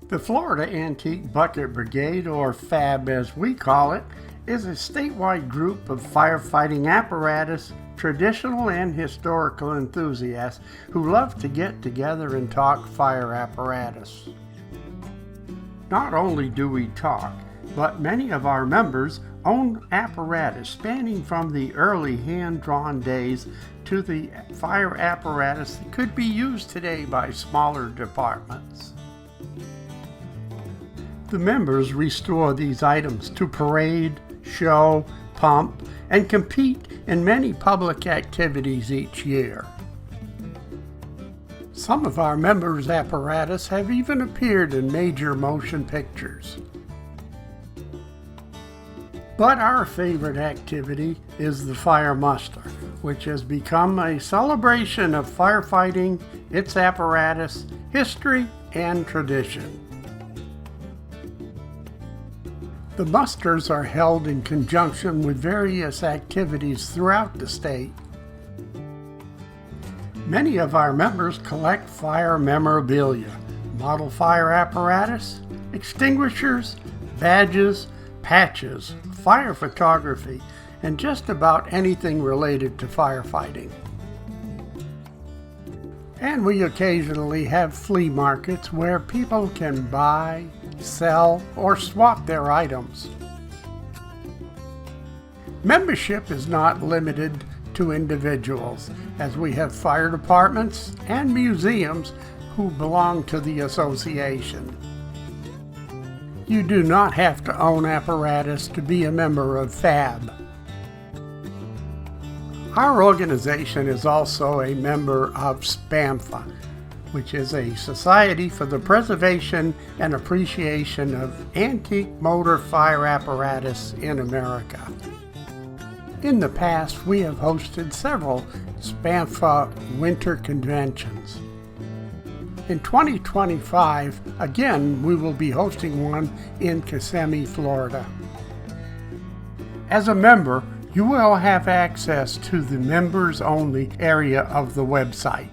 The Florida Antique Bucket Brigade, or FABB as we call it, is a statewide group of firefighting apparatus, traditional and historical enthusiasts who love to get together and talk fire apparatus. Not only do we talk, but many of our members own apparatus spanning from the early hand-drawn days to the fire apparatus that could be used today by smaller departments. The members restore these items to parade, show, pump, and compete in many public activities each year. Some of our members' apparatus have even appeared in major motion pictures. But our favorite activity is the fire muster, which has become a celebration of firefighting, its apparatus, history, and tradition. The musters are held in conjunction with various activities throughout the state. Many of our members collect fire memorabilia, model fire apparatus, extinguishers, badges, patches, fire photography, and just about anything related to firefighting. And we occasionally have flea markets where people can buy, sell, or swap their items. Membership is not limited to individuals, as we have fire departments and museums who belong to the association. You do not have to own apparatus to be a member of FABB. Our organization is also a member of SPAMFA, which is a Society for the Preservation and Appreciation of Antique Motor Fire Apparatus in America. In the past, we have hosted several SPAMFA winter conventions. In 2025, again, we will be hosting one in Kissimmee, Florida. As a member, you will have access to the members-only area of the website.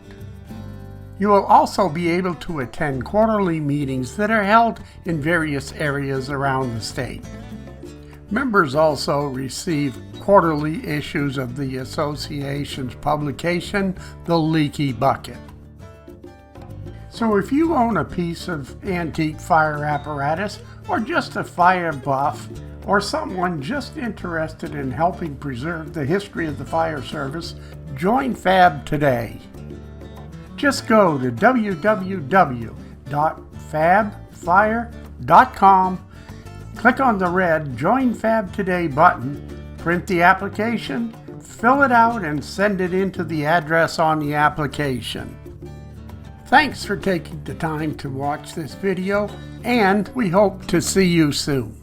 You will also be able to attend quarterly meetings that are held in various areas around the state. Members also receive quarterly issues of the association's publication, The Leaky Bucket. So if you own a piece of antique fire apparatus, or just a fire buff, or someone just interested in helping preserve the history of the fire service, join FABB today. Just go to www.fabbfire.com, click on the red Join FABB Today button, print the application, fill it out, and send it into the address on the application. Thanks for taking the time to watch this video, and we hope to see you soon.